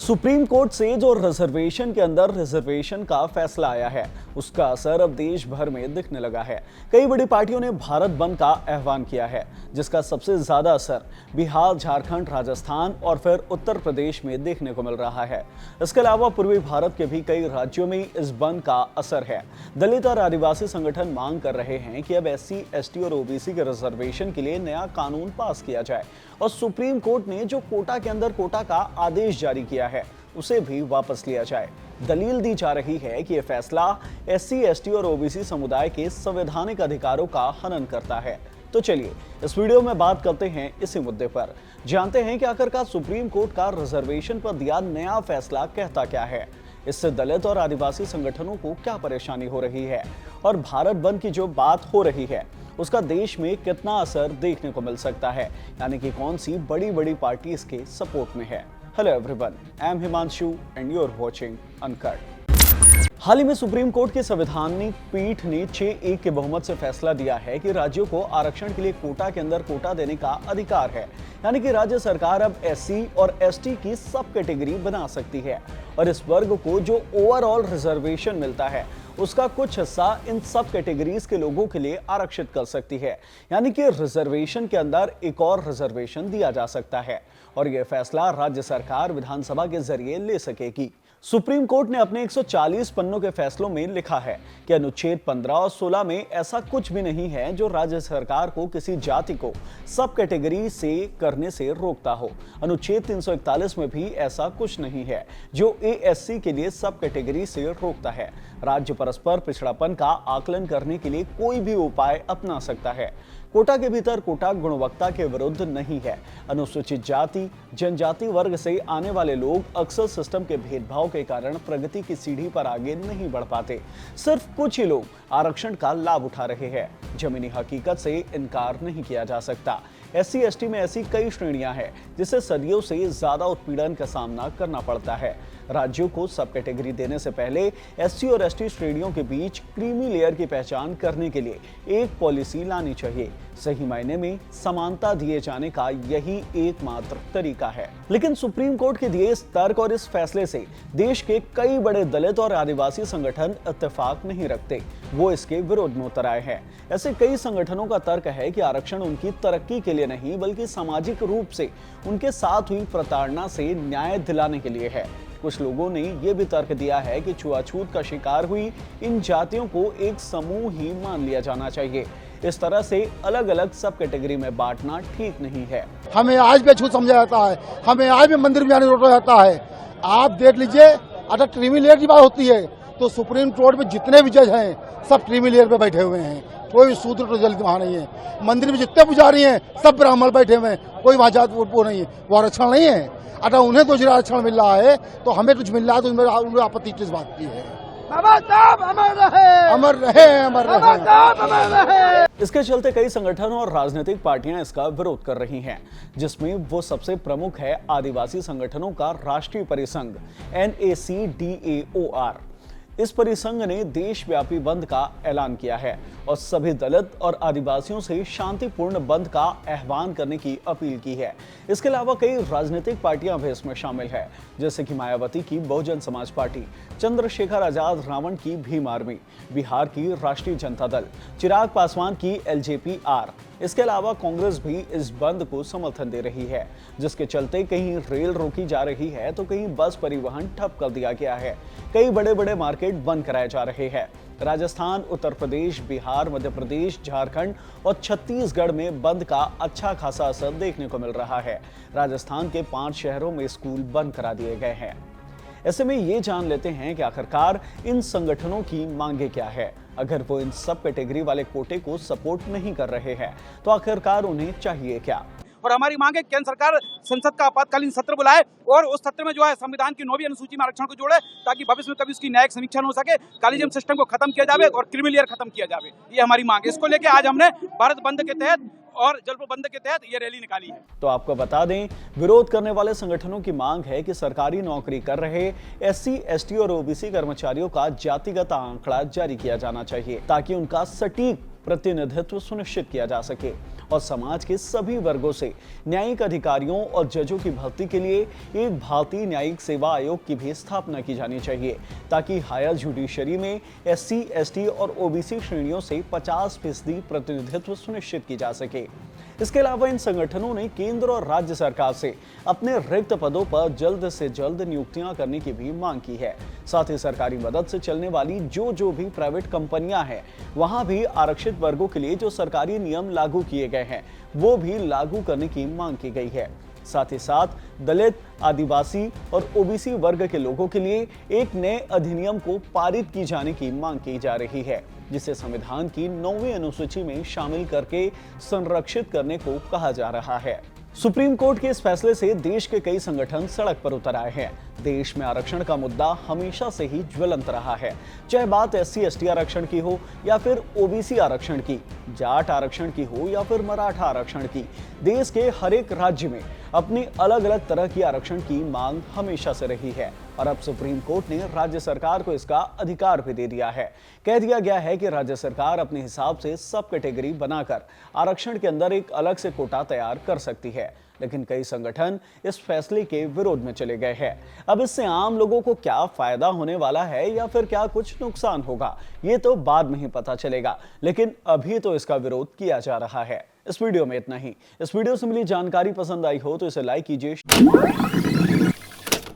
Supreme court से जो reservation के अंदर रिजर्वेशन का फैसला आया है, उसका असर अब देश भर में दिखने लगा है। कई बड़ी पार्टियों ने भारत बंद का आह्वान किया है, जिसका सबसे ज्यादा असर बिहार, झारखंड, राजस्थान और फिर उत्तर प्रदेश में देखने को मिल रहा है। इसके अलावा पूर्वी भारत के भी कई राज्यों में इस बंद का असर है। दलित और आदिवासी संगठन मांग कर रहे हैं कि अब SC, ST और OBC के रिजर्वेशन के लिए नया कानून पास किया जाए और सुप्रीम कोर्ट ने जो कोटा के अंदर कोटा का आदेश जारी किया है, उसे भी वापस लिया जाए। दलील दी जा रही है कि यह फैसला SC, ST और OBC समुदाय के संवैधानिक अधिकारों का हनन करता है। तो चलिए इस वीडियो में बात करते हैं इसी मुद्दे पर, जानते हैं कि आखिरकार सुप्रीम कोर्ट का रिजर्वेशन पर दिया नया फैसला कहता क्या है, इससे दलित और आदिवासी संगठनों को क्या परेशानी हो रही है और भारत बंद की जो बात हो रही है उसका देश में कितना असर देखने को मिल सकता है, यानी कि कौन सी बड़ी बड़ी पार्टी इसके सपोर्ट में है। Hello everyone, I am Himanshu and you are watching uncut. हाल ही में सुप्रीम कोर्ट की संवैधानिक पीठ ने 6-1 के बहुमत से फैसला दिया है कि राज्यों को आरक्षण के लिए कोटा के अंदर कोटा देने का अधिकार है, यानी कि राज्य सरकार अब SC और ST की सब कैटेगरी बना सकती है और इस वर्ग को जो ओवरऑल रिजर्वेशन मिलता है उसका कुछ हिस्सा इन सब कैटेगरीज के लोगों के लिए आरक्षित कर सकती है, यानी कि रिजर्वेशन के अंदर एक और रिजर्वेशन दिया जा सकता है और यह फैसला राज्य सरकार विधानसभा के जरिए ले सकेगी। सुप्रीम कोर्ट ने अपने 140 पन्नों के फैसलों में लिखा है कि अनुच्छेद 15 और 16 में ऐसा कुछ भी नहीं है जो राज्य सरकार को किसी जाति को सब कैटेगरी से करने से रोकता हो। अनुच्छेद 341 में भी ऐसा कुछ नहीं है जो ASC के लिए सब कैटेगरी से रोकता है। राज्य परस्पर पिछड़ापन का आकलन करने के लिए कोई भी उपाय अपना सकता है। कोटा के भीतर कोटा गुणवत्ता के विरुद्ध नहीं है। अनुसूचित जाति, जनजाति वर्ग से आने वाले लोग अक्सर सिस्टम के भेदभाव के कारण प्रगति की सीढ़ी पर आगे नहीं बढ़ पाते। सिर्फ कुछ ही लोग आरक्षण का लाभ उठा रहे हैं। जमीनी हकीकत से इनकार नहीं किया जा सकता। SC, ST में ऐसी कई श्रेणियां हैं जिसे सदियों से ज्यादा उत्पीड़न का सामना करना पड़ता है। राज्यों को सब कैटेगरी देने से पहले SC और ST श्रेणियों के बीच क्रीमी लेयर की पहचान करने के लिए एक पॉलिसी लानी चाहिए। सही मायने में समानता दिए जाने का यही एकमात्र तरीका है। लेकिन सुप्रीम कोर्ट के दिए इस तर्क और इस फैसले से देश के कई बड़े दलित और आदिवासी संगठन इत्तेफाक नहीं रखते, वो इसके विरोध में उतर आए हैं। ऐसे कई संगठनों का तर्क है कि आरक्षण उनकी तरक्की के लिए नहीं बल्कि सामाजिक रूप से उनके साथ हुई प्रताड़ना से न्याय दिलाने के लिए है। कुछ लोगों ने यह भी तर्क दिया है कि छुआछूत का शिकार हुई इन जातियों को एक समूह ही मान लिया जाना चाहिए। इस तरह से अलग अलग सब कैटेगरी में बांटना ठीक नहीं है। हमें आज भी छूत समझा जाता है, हमें आज भी मंदिर में जाने रोका जाता है। आप देख लीजिए, अगर क्रीमी लेयर की बात होती है तो सुप्रीम कोर्ट में जितने भी जज हैं सब क्रीमी लेयर पे बैठे हुए हैं। कोई शूद्र तो जल्द वहाँ नहीं है। मंदिर में जितने पुजारी हैं सब ब्राह्मण बैठे हुए हैं, कोई वहाँ जात वो नहीं है, वो आरक्षण नहीं है। अगर उन्हें कुछ आरक्षण मिल रहा है तो हमें कुछ मिल रहा है तो उनमें आपत्ति किस बात की है। अमर रहे, अमर रहे, अमर रहे। इसके चलते कई संगठन और राजनीतिक पार्टियां इसका विरोध कर रही हैं, जिसमें वो सबसे प्रमुख है आदिवासी संगठनों का राष्ट्रीय परिसंघ NACDAOR। इस परिसंघ ने देशव्यापी बंद का ऐलान किया है और सभी दलित और आदिवासियों से शांतिपूर्ण बंद का आह्वान करने की अपील की है। इसके अलावा कई राजनीतिक पार्टियां भी इसमें शामिल है, जैसे कि मायावती की बहुजन समाज पार्टी, चंद्रशेखर आजाद रावण की भीम आर्मी, बिहार की राष्ट्रीय जनता दल, चिराग पासवान की LJP-R। इसके अलावा कांग्रेस भी इस बंद को समर्थन दे रही है, जिसके चलते कहीं रेल रोकी जा रही है तो कहीं बस परिवहन ठप कर दिया गया है। कई बड़े बड़े मार्केट बंद कराए जा रहे हैं। राजस्थान, उत्तर प्रदेश, बिहार, मध्य प्रदेश, झारखंड और छत्तीसगढ़ में बंद का अच्छा खासा असर देखने को मिल रहा है। राजस्थान के 5 शहरों में स्कूल बंद करा दिए गए हैं। ऐसे में ये जान लेते हैं कि आखिरकार इन संगठनों की मांगे क्या है। अगर वो इन सब कैटेगरी वाले कोटे को सपोर्ट नहीं कर रहे हैं तो आखिरकार उन्हें चाहिए क्या। और हमारी मांग है केंद्र सरकार संसद का आपातकालीन सत्र बुलाए और उस सत्र में जो है संविधान की 9वीं अनुसूची में आरक्षण को जोड़े, ताकि भविष्य में कभी उसकी न्यायिक समीक्षा हो सके, कालिजम सिस्टम को खत्म किया जावे और क्रीमी लेयर खत्म किया जावे। ये हमारी मांग है। इसको लेके आज हमने भारत बंद के तहत और जलपुर बंद के तहत ये रैली निकाली है। तो आपको बता दें, विरोध करने वाले संगठनों की मांग है कि सरकारी नौकरी कर रहे SC, ST और OBC कर्मचारियों का जातिगत आंकड़ा जारी किया जाना चाहिए, ताकि उनका सटीक प्रतिनिधित्व सुनिश्चित किया जा सके और समाज के सभी वर्गों से न्यायिक अधिकारियों और जजों की भर्ती के लिए एक भारतीय न्यायिक सेवा आयोग की भी स्थापना की जानी चाहिए, ताकि हायर जुडिशरी में SC, ST और OBC श्रेणियों से 50% प्रतिनिधित्व सुनिश्चित की जा सके। इसके अलावा इन संगठनों ने केंद्र और राज्य सरकार से अपने रिक्त पदों पर जल्द से जल्द नियुक्तियां करने की भी मांग की है। साथ ही सरकारी मदद से चलने वाली जो भी प्राइवेट कंपनियां हैं, वहां भी आरक्षित वर्गों के लिए जो सरकारी नियम लागू किए गए हैं, वो भी लागू करने की मांग की गई है। साथ ही साथ दलित, आदिवासी और OBC वर्ग के लोगों के लिए एक नए अधिनियम को पारित की जाने की मांग की जा रही है, जिसे संविधान की 9वीं अनुसूची में शामिल करके संरक्षित करने को कहा जा रहा है। सुप्रीम कोर्ट के इस फैसले से देश के कई संगठन सड़क पर उतर आए हैं। देश में आरक्षण का मुद्दा हमेशा से ही ज्वलंत रहा है, चाहे बात SC, ST आरक्षण की हो या फिर OBC आरक्षण की, जाट आरक्षण की हो या फिर मराठा आरक्षण की। देश के हर एक राज्य में अपनी अलग अलग तरह की आरक्षण की मांग हमेशा से रही है और अब सुप्रीम कोर्ट ने राज्य सरकार को इसका अधिकार भी दे दिया है। कह दिया गया है कि राज्य सरकार अपने हिसाब से सब कैटेगरी बनाकर आरक्षण के अंदर एक अलग से कोटा तैयार कर सकती है, लेकिन कई संगठन इस फैसले के विरोध में चले गए हैं। अब इससे आम लोगों को क्या फायदा होने वाला है या फिर क्या कुछ नुकसान होगा, ये तो बाद में ही पता चलेगा, लेकिन अभी तो इसका विरोध किया जा रहा है। इस वीडियो में इतना ही। इस वीडियो से मिली जानकारी पसंद आई हो तो इसे लाइक कीजिए।